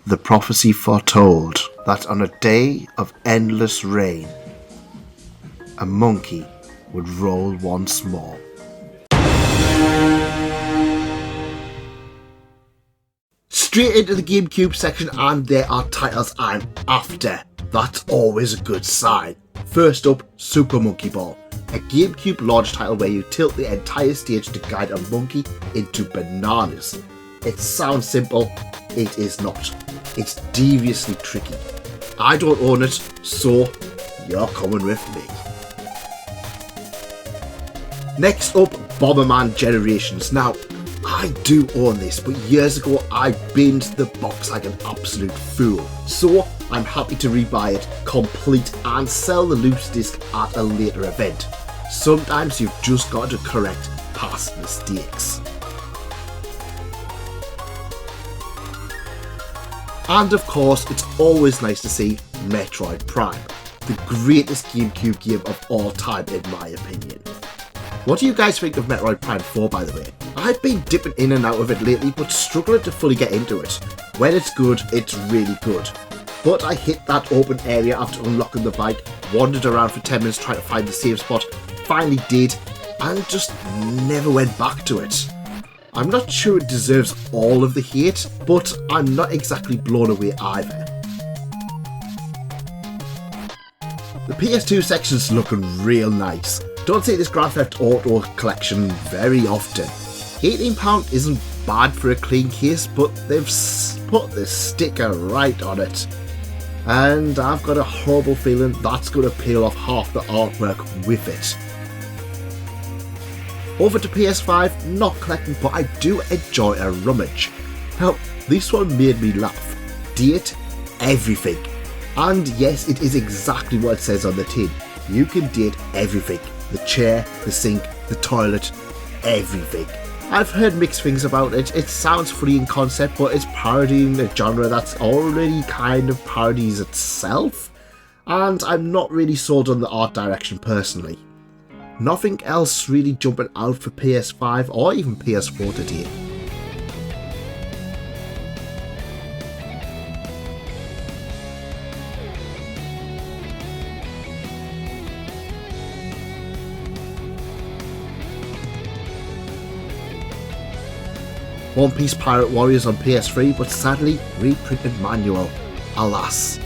The prophecy foretold that on a day of endless rain, a monkey would roll once more. Straight into the GameCube section, and there are titles I'm after. That's always a good sign. First up, Super Monkey Ball, a GameCube launch title where you tilt the entire stage to guide a monkey into bananas. It sounds simple, it is not. It's deviously tricky. I don't own it, so you're coming with me. Next up, Bomberman Generations. Now, I do own this, but years ago I binged the box like an absolute fool. So I'm happy to rebuy it complete and sell the loose disc at a later event. Sometimes you've just got to correct past mistakes. And of course, it's always nice to see Metroid Prime, the greatest GameCube game of all time in my opinion. What do you guys think of Metroid Prime 4, by the way? I've been dipping in and out of it lately, but struggling to fully get into it. When it's good, it's really good. But I hit that open area after unlocking the bike, wandered around for 10 minutes trying to find the save spot, finally did, and just never went back to it. I'm not sure it deserves all of the hate, but I'm not exactly blown away either. The PS2 section's looking real nice. Don't see this Grand Theft Auto collection very often. £18 isn't bad for a clean case, but they've put the sticker right on it. And I've got a horrible feeling that's going to peel off half the artwork with it. Over to PS5, not collecting, but I do enjoy a rummage. Now, this one made me laugh. Date everything. And yes, it is exactly what it says on the tin. You can date everything. The chair, the sink, the toilet, everything. I've heard mixed things about it. It sounds funny in concept, but it's parodying a genre that's already kind of parodies itself. And I'm not really sold on the art direction personally. Nothing else really jumping out for PS5 or even PS4 today. One Piece Pirate Warriors on PS3, but sadly reprinted manual. Alas.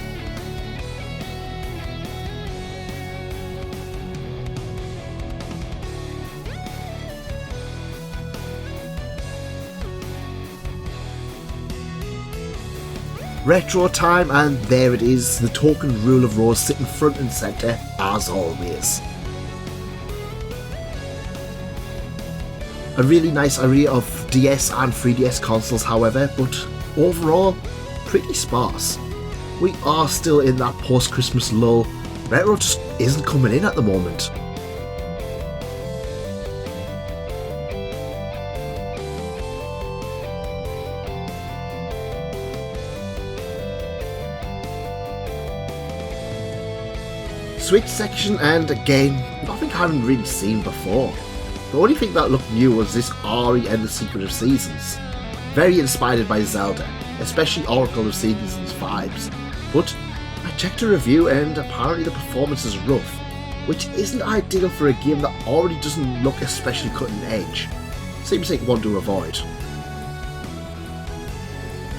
Retro time, and there it is, the token Rule of Rose sitting front and centre as always. A really nice array of DS and 3DS consoles however, but overall pretty sparse. We are still in that post-Christmas lull. Retro just isn't coming in at the moment. Switch section, and again, nothing I haven't really seen before. The only thing that looked new was this Ari and the Secret of Seasons. Very inspired by Zelda, especially Oracle of Seasons vibes. But I checked a review and apparently the performance is rough, which isn't ideal for a game that already doesn't look especially cutting edge. Seems like one to avoid.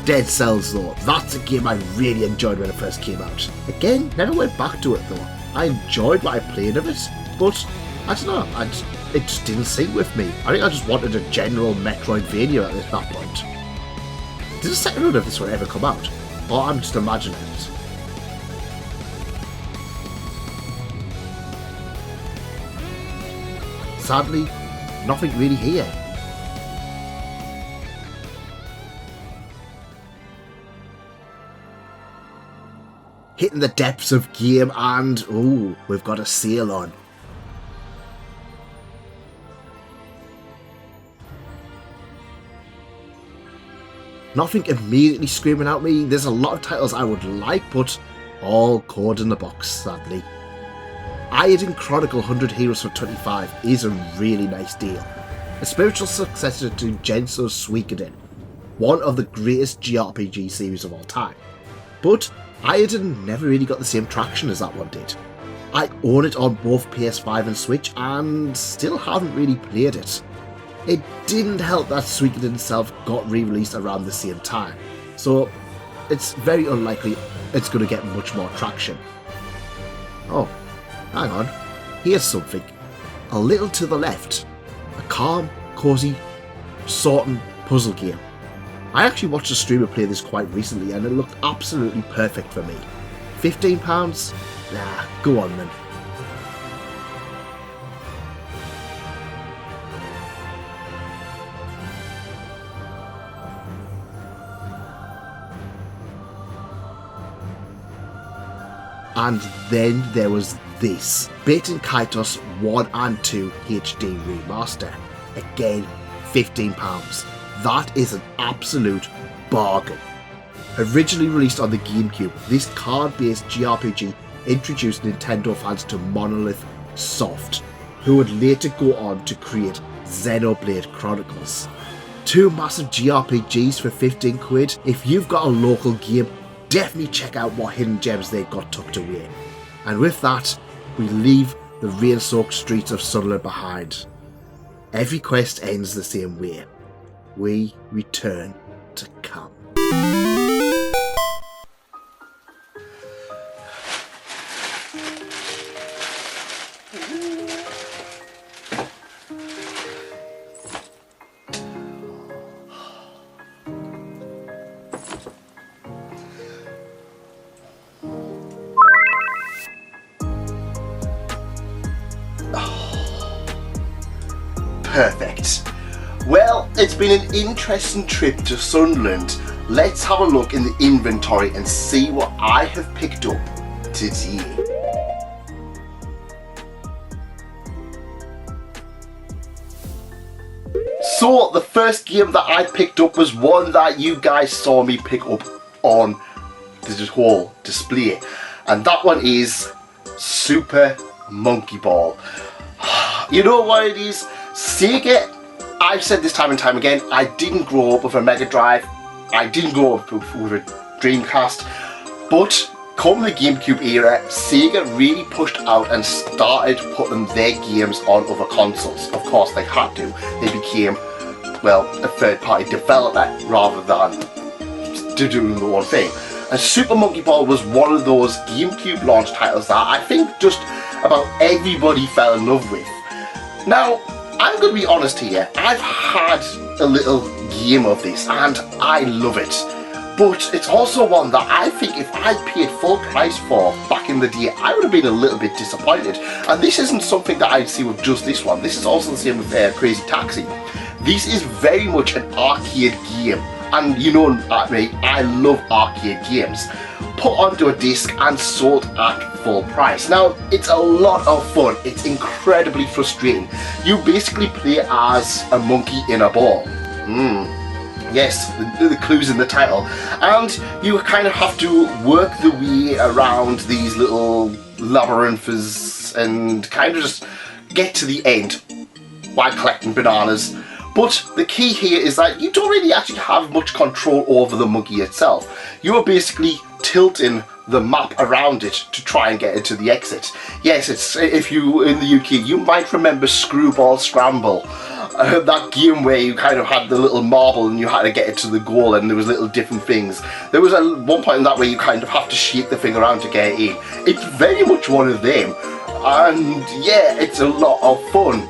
Dead Cells though, that's a game I really enjoyed when it first came out. Again, never went back to it though. I enjoyed what I played of it, but I don't know, it just didn't sync with me. I think I just wanted a general Metroidvania at that point. Did a second run of this one ever come out? Or I'm just imagining it? Sadly, nothing really here. Hitting the depths of game, and ooh, we've got a sale on. Nothing immediately screaming at me. There's a lot of titles I would like, but all code in the box, sadly. Iodine Chronicle 100 Heroes for 25 is a really nice deal. A spiritual successor to Genso's Suikoden. one of the greatest JRPG series of all time. But Iron never really got the same traction as that one did. I own it on both PS5 and Switch and still haven't really played it. It didn't help that Suikoden itself got re-released around the same time, so it's very unlikely it's going to get much more traction. Oh, hang on, here's something. A little to the left. A calm, cosy, sorting puzzle game. I actually watched a streamer play this quite recently and it looked absolutely perfect for me. £15? Nah, go on then. And then there was this, Baten Kaitos 1 and 2 HD Remaster. Again, £15. That is an absolute bargain. Originally released on the GameCube, this card-based JRPG introduced Nintendo fans to Monolith Soft, who would later go on to create Xenoblade Chronicles. Two massive JRPGs for 15 quid. If you've got a local game, definitely check out what hidden gems they've got tucked away. And with that, we leave the rain-soaked streets of Sunderland behind. Every quest ends the same way. We return to camp. Perfect. Well, it's been an interesting trip to Sunderland. Let's have a look in the inventory and see what I have picked up today. So, the first game that I picked up was one that you guys saw me pick up on the whole display. And that one is Super Monkey Ball. You know what it is? Sega, I've said this time and time again, I didn't grow up with a Mega Drive, I didn't grow up with a Dreamcast, but come the GameCube era, Sega really pushed out and started putting their games on other consoles. Of course they had to, they became, well, a third party developer rather than doing the one thing. And Super Monkey Ball was one of those GameCube launch titles that I think just about everybody fell in love with. Now, I'm going to be honest here, I've had a little game of this and I love it. But it's also one that I think if I'd paid full price for back in the day, I would have been a little bit disappointed. And this isn't something that I'd see with just this one. This is also the same with Crazy Taxi. This is very much an arcade game. And you know me, I love arcade games. Put onto a disc and sold at full price. Now, it's a lot of fun. It's incredibly frustrating. You basically play as a monkey in a ball. Yes, the clue's in the title. And you kind of have to work the way around these little labyrinths and kind of just get to the end while collecting bananas. But the key here is that you don't really actually have much control over the monkey itself. You're basically tilting the map around it to try and get it to the exit. Yes, it's, if you in the UK, you might remember Screwball Scramble. That game where you kind of had the little marble and you had to get it to the goal and there was little different things. There was one point in that where you kind of have to shake the thing around to get it in. It's very much one of them. And yeah, it's a lot of fun.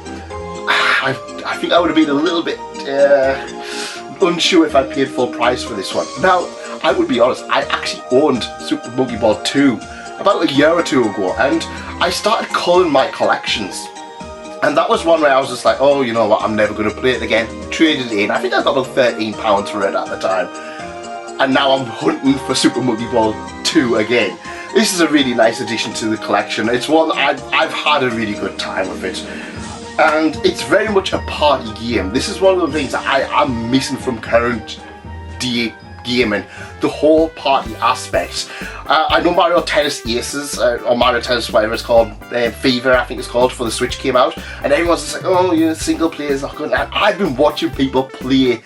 I think I would have been a little bit unsure if I paid full price for this one. Now, I would be honest, I actually owned Super Monkey Ball 2 about a year or two ago, and I started culling my collections. And that was one where I was just like, oh, you know what, I'm never going to play it again. Traded it in. I think I got about £13 for it at the time. And now I'm hunting for Super Monkey Ball 2 again. This is a really nice addition to the collection. It's one that I've had a really good time with it. And it's very much a party game. This is one of the things that I am missing from current day gaming, the whole party aspect. I know Mario Tennis Aces, or Mario Tennis whatever it's called, Fever I think it's called, for the Switch came out, and everyone's just like, oh, you know, single player is not good. And I've been watching people play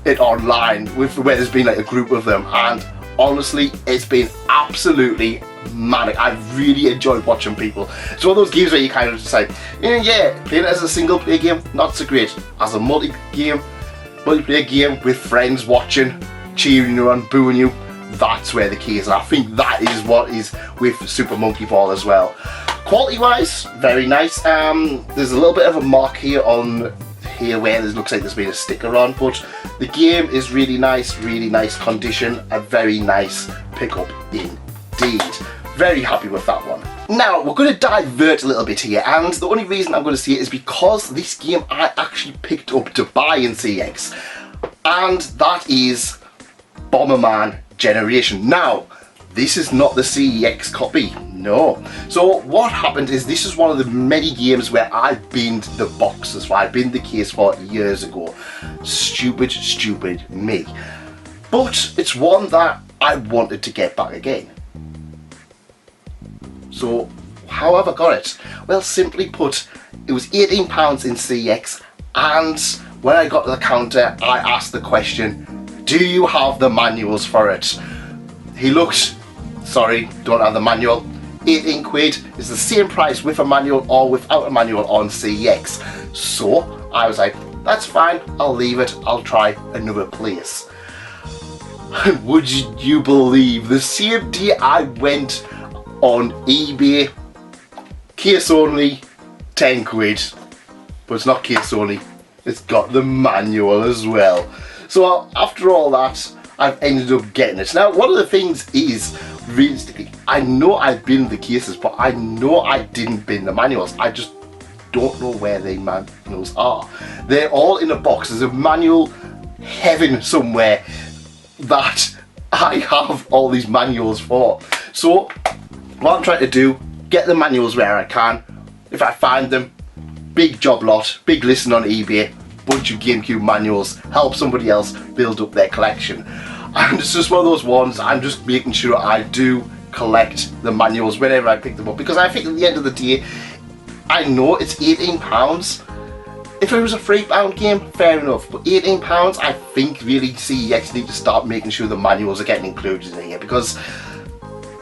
it online with where there's been like a group of them, and honestly, it's been absolutely manic. I've really enjoyed watching people. It's one of those games where you kind of just like, yeah, playing it as a single player game, not so great. As a multiplayer game with friends watching, cheering you on, booing you, that's where the key is. And I think that is what is with Super Monkey Ball as well. Quality wise, very nice. There's a little bit of a mark here on here where it looks like there's been a sticker on, but the game is really nice condition, a very nice pickup indeed. Very happy with that one. Now we're going to divert a little bit here, and the only reason I'm going to say it is because this game I actually picked up to buy in CeX, and that is Bomberman Generation. Now this is not the CeX copy, no. So what happened is this is one of the many games where I binned the boxes for. I binned the case for years ago. Stupid me. But it's one that I wanted to get back again. So how have I got it? Well, simply put, it was £18 in CeX, and when I got to the counter I asked the question, do you have the manuals for it? He looked, sorry, don't have the manual. 18 quid is the same price with a manual or without a manual on CeX. So I was like, that's fine, I'll leave it, I'll try another place. Would you believe, the same day I went on eBay, case only, 10 quid. But it's not case only, it's got the manual as well. So after all that, I've ended up getting it. Now, one of the things is, realistically, I know I binned the cases, but I know I didn't bin the manuals. I just don't know where the manuals are. They're all in a box. There's a manual heaven somewhere that I have all these manuals for. So what I'm trying to do, get the manuals where I can. If I find them, big job lot, big listing on eBay, bunch of GameCube manuals, help somebody else build up their collection. And it's just one of those ones, I'm just making sure I do collect the manuals whenever I pick them up, because I think at the end of the day, I know it's £18. If it was a £3 game, fair enough, but £18, I think really CeX need to start making sure the manuals are getting included in here, because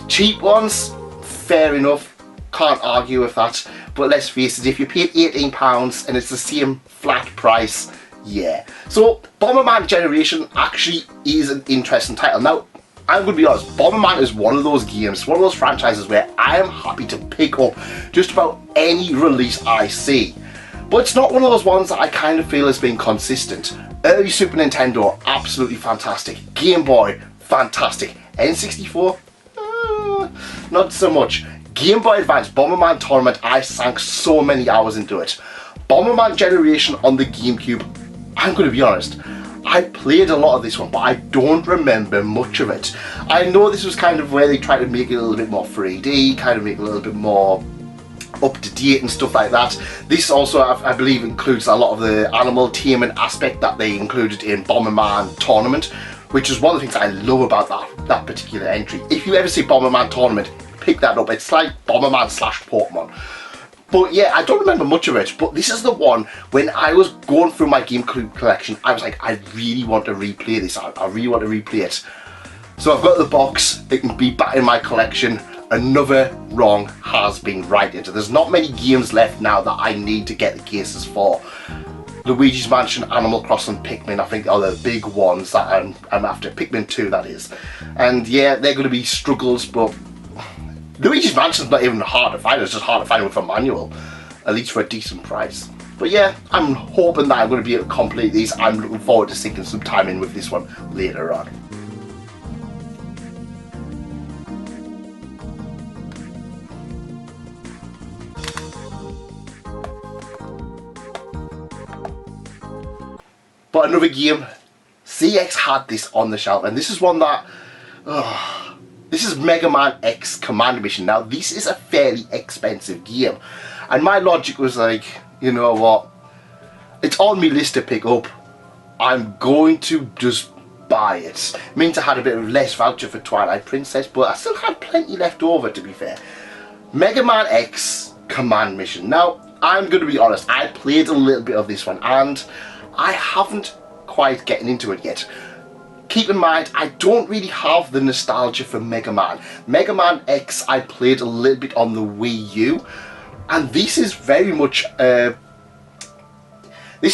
cheap ones, fair enough, can't argue with that, but let's face it, if you paid £18 and it's the same flat price, yeah. So Bomberman Generation actually is an interesting title. Now, I'm going to be honest, Bomberman is one of those games, one of those franchises where I am happy to pick up just about any release I see. But it's not one of those ones that I kind of feel has been consistent. Early Super Nintendo, absolutely fantastic. Game Boy, fantastic. N64, not so much. Game Boy Advance, Bomberman Tournament, I sank so many hours into it. Bomberman Generation on the GameCube, I'm going to be honest, I played a lot of this one, but I don't remember much of it. I know this was kind of where they tried to make it a little bit more 3D, kind of make it a little bit more up to date and stuff like that. This also, I believe, includes a lot of the animal taming aspect that they included in Bomberman Tournament, which is one of the things I love about that particular entry. If you ever see Bomberman Tournament, pick that up. It's like Bomberman / Pokemon. But yeah, I don't remember much of it, but this is the one, when I was going through my GameCube collection, I was like, I really want to replay this. I really want to replay it. So I've got the box, it can be back in my collection. Another wrong has been righted. There's not many games left now that I need to get the cases for. Luigi's Mansion, Animal Crossing, Pikmin, I think are the big ones that I'm after. Pikmin 2, that is. And yeah, they're going to be struggles, but Luigi's Mansion's not even hard to find, it's just hard to find with a manual, at least for a decent price. But yeah, I'm hoping that I'm going to be able to complete these. I'm looking forward to sinking some time in with this one later on. But another game, CeX had this on the shelf, and this is one that, this is Mega Man X Command Mission. Now, this is a fairly expensive game, and my logic was like, you know what, it's on my list to pick up, I'm going to just buy it. It means I had a bit of less voucher for Twilight Princess, but I still had plenty left over, to be fair. Mega Man X Command Mission. Now, I'm going to be honest, I played a little bit of this one, and I haven't quite getting into it yet. Keep in mind, I don't really have the nostalgia for Mega Man. Mega Man X I played a little bit on the Wii U, and this is very much this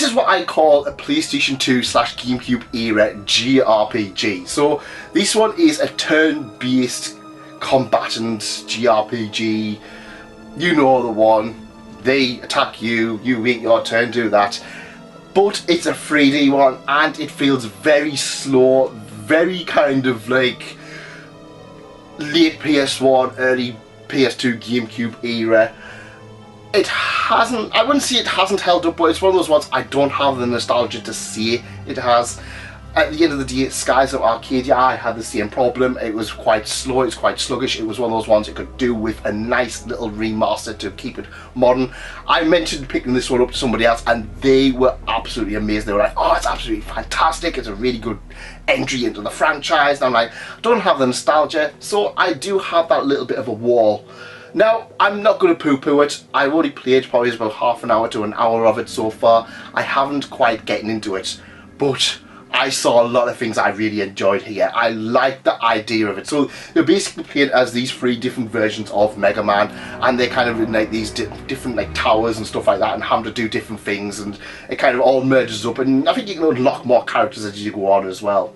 is what I call a PlayStation 2 / GameCube era JRPG. So this one is a turn-based combatant JRPG. You know the one. They attack you, you wait your turn, do that. But it's a 3D one, and it feels very slow, very kind of like late PS1, early PS2, GameCube era. It hasn't, I wouldn't say it hasn't held up, but it's one of those ones I don't have the nostalgia to say it has. At the end of the day, Skies of Arcadia, I had the same problem. It was quite slow, it's quite sluggish. It was one of those ones it could do with a nice little remaster to keep it modern. I mentioned picking this one up to somebody else, and they were absolutely amazed. They were like, oh, it's absolutely fantastic. It's a really good entry into the franchise. And I'm like, I don't have the nostalgia, so I do have that little bit of a wall. Now, I'm not going to poo-poo it. I've already played probably about half an hour to an hour of it so far. I haven't quite gotten into it, but I saw a lot of things I really enjoyed here. I like the idea of it. So you're basically playing as these 3 different versions of Mega Man, and they're kind of in like these different like towers and stuff like that, and having to do different things, and it kind of all merges up, and I think you can unlock more characters as you go on as well.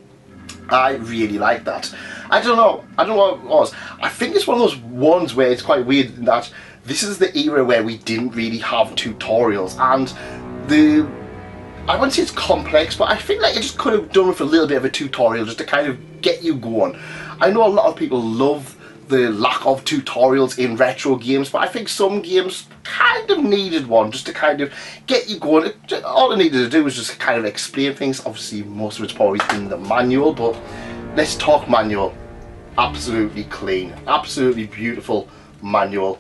I really like that. I don't know what it was. I think it's one of those ones where it's quite weird in that this is the era where we didn't really have tutorials, and I wouldn't say it's complex, but I think like it just could have done with a little bit of a tutorial just to kind of get you going. I know a lot of people love the lack of tutorials in retro games, but I think some games kind of needed one just to kind of get you going. All it needed to do was just kind of explain things. Obviously most of it's probably in the manual, but let's talk manual. Absolutely clean, absolutely beautiful manual.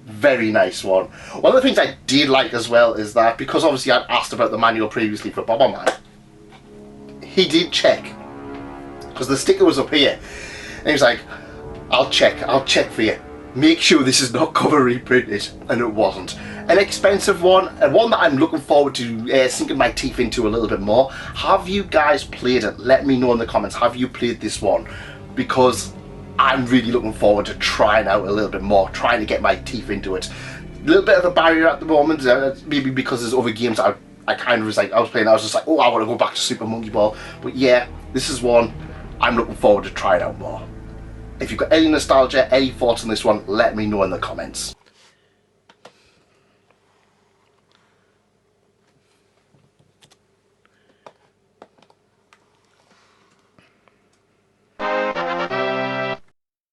Very nice one. One of the things I did like as well is that, because obviously I'd asked about the manual previously for Bomberman, he did check, because the sticker was up here, and he was like, I'll check for you. Make sure this is not cover reprinted, and it wasn't. An expensive one, and one that I'm looking forward to sinking my teeth into a little bit more. Have you guys played it? Let me know in the comments. Have you played this one? Because I'm really looking forward to trying out a little bit more, trying to get my teeth into it. A little bit of a barrier at the moment, maybe because there's other games I kind of was like, I was just like, oh, I want to go back to Super Monkey Ball. But yeah, this is one I'm looking forward to trying out more. If you've got any nostalgia, any thoughts on this one, let me know in the comments.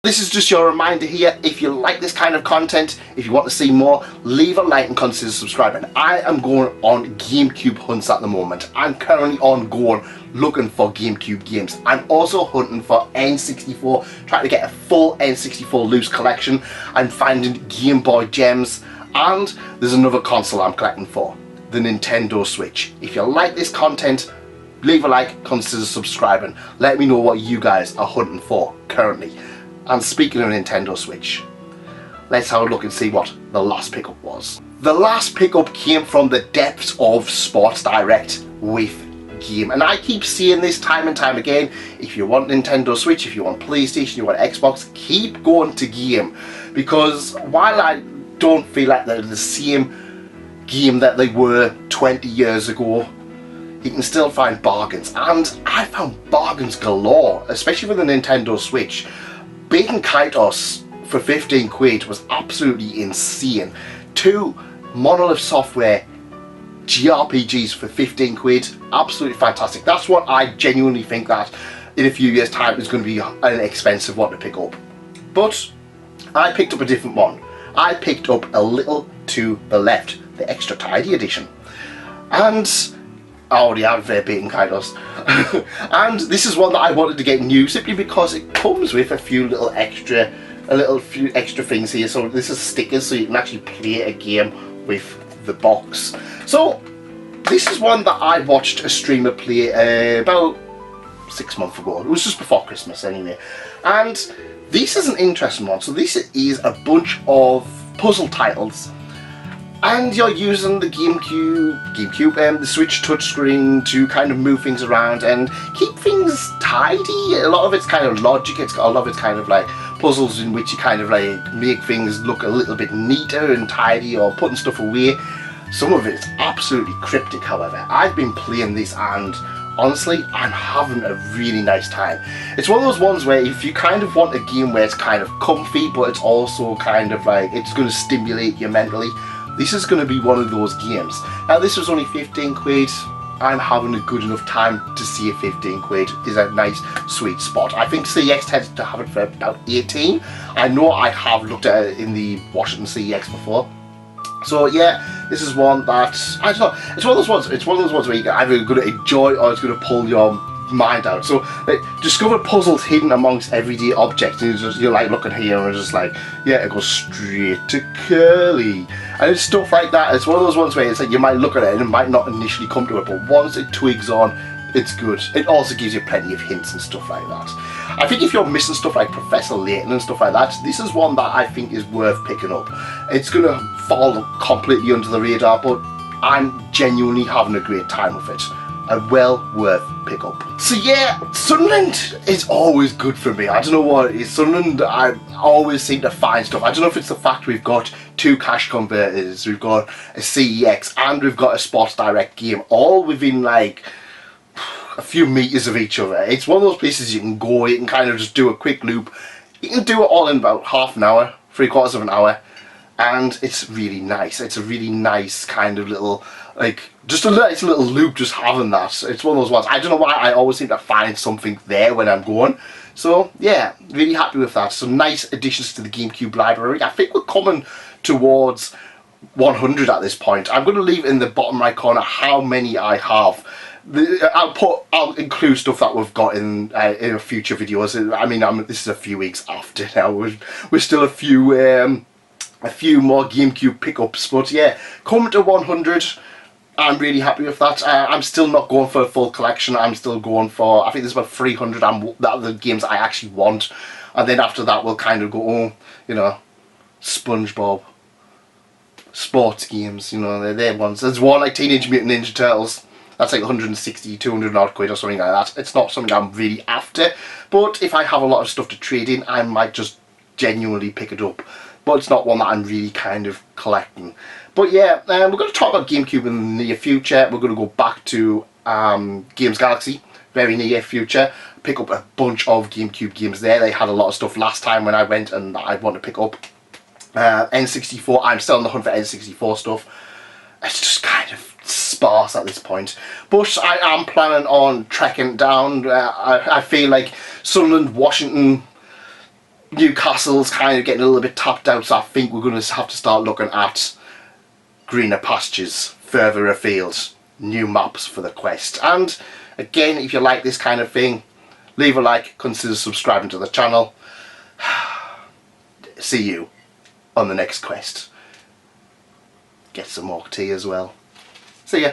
This is just your reminder here, if you like this kind of content, if you want to see more, leave a like and consider subscribing. I am going on GameCube hunts at the moment. I'm currently going looking for GameCube games. I'm also hunting for N64, trying to get a full N64 loose collection. I'm finding Game Boy gems, and there's another console I'm collecting for, the Nintendo Switch. If you like this content, leave a like, consider subscribing. Let me know what you guys are hunting for currently. And speaking of Nintendo Switch, let's have a look and see what the last pickup was. The last pickup came from the depths of Sports Direct with Game. And I keep saying this time and time again, if you want Nintendo Switch, if you want PlayStation, you want Xbox, keep going to Game. Because while I don't feel like they're the same game that they were 20 years ago, you can still find bargains. And I found bargains galore, especially for the Nintendo Switch. Beating Kaitos for 15 quid was absolutely insane. 2 Monolith Software JRPGs for 15 quid, absolutely fantastic. That's what I genuinely think that in a few years time is going to be an expensive one to pick up. But I picked up a different one. I picked up A Little to the Left, the Extra Tidy edition. And I already have Beating Kaitos. And this is one that I wanted to get new simply because it comes with a few extra things here. So this is stickers, so you can actually play a game with the box. So this is one that I watched a streamer play about 6 months ago. It was just before Christmas anyway. And this is an interesting one. So this is a bunch of puzzle titles. and you're using the GameCube, the Switch touchscreen to kind of move things around and keep things tidy. A lot of it's kind of logic, a lot of it's kind of like puzzles in which you kind of like make things look a little bit neater and tidy, or putting stuff away. Some of it's absolutely cryptic, however. I've been playing this and honestly, I'm having a really nice time. It's one of those ones where if you kind of want a game where it's kind of comfy, but it's also kind of like, it's going to stimulate you mentally, this is going to be one of those games. Now, this was only 15 quid. I'm having a good enough time to see a 15 quid is a nice sweet spot. I think CeX tends to have it for about 18. I know I have looked at it in the Washington CeX before. So yeah, this is one that, I don't know, it's one of those ones, where you're either going to enjoy or it's going to pull your mind out. So like, discover puzzles hidden amongst everyday objects, and you're like looking here and it's just like, yeah, it goes straight to Curly. And it's stuff like that. It's one of those ones where it's like you might look at it and it might not initially come to it, but once it twigs on, it's good. It also gives you plenty of hints and stuff like that. I think if you're missing stuff like Professor Layton and stuff like that, this is one that I think is worth picking up. It's going to fall completely under the radar, but I'm genuinely having a great time with it. A well worth pick up. So yeah, Sunderland is always good for me. I don't know what it is. Sunderland, I always seem to find stuff. I don't know if it's the fact we've got 2 cash converters, we've got a CeX, and we've got a Sports Direct game, all within like a few meters of each other. It's one of those places you can go, you can kind of just do a quick loop. You can do it all in about half an hour, 3/4 of an hour, and it's really nice. It's a really nice kind of little, like, just a nice little loop just having that. It's one of those ones, I don't know why, I always seem to find something there when I'm going. So yeah, really happy with that. Some nice additions to the GameCube library. I think we're coming towards 100 at this point. I'm going to leave in the bottom right corner how many I have. I'll include stuff that we've got in future videos. I mean, this is a few weeks after now. We're still a few more GameCube pickups, but yeah, coming to 100. I'm really happy with that. I'm still not going for a full collection. I'm still going for, I think there's about 300 that are the games I actually want, and then after that we'll kind of go, oh, you know, SpongeBob, sports games, you know, they're ones. There's one like Teenage Mutant Ninja Turtles. That's like 160, 200 odd quid or something like that. It's not something I'm really after, but if I have a lot of stuff to trade in, I might just genuinely pick it up. But it's not one that I'm really kind of collecting. But yeah, we're going to talk about GameCube in the near future. We're going to go back to Games Galaxy, very near future. Pick up a bunch of GameCube games there. They had a lot of stuff last time when I went and I want to pick up. N64, I'm still on the hunt for N64 stuff. It's just kind of sparse at this point, but I am planning on trekking down. I feel like Sunderland, Washington, Newcastle's kind of getting a little bit tapped out, so I think we're going to have to start looking at greener pastures further afield, new maps for the quest. And again, if you like this kind of thing, leave a like, consider subscribing to the channel. See you on the next quest. Get some more tea as well. See ya.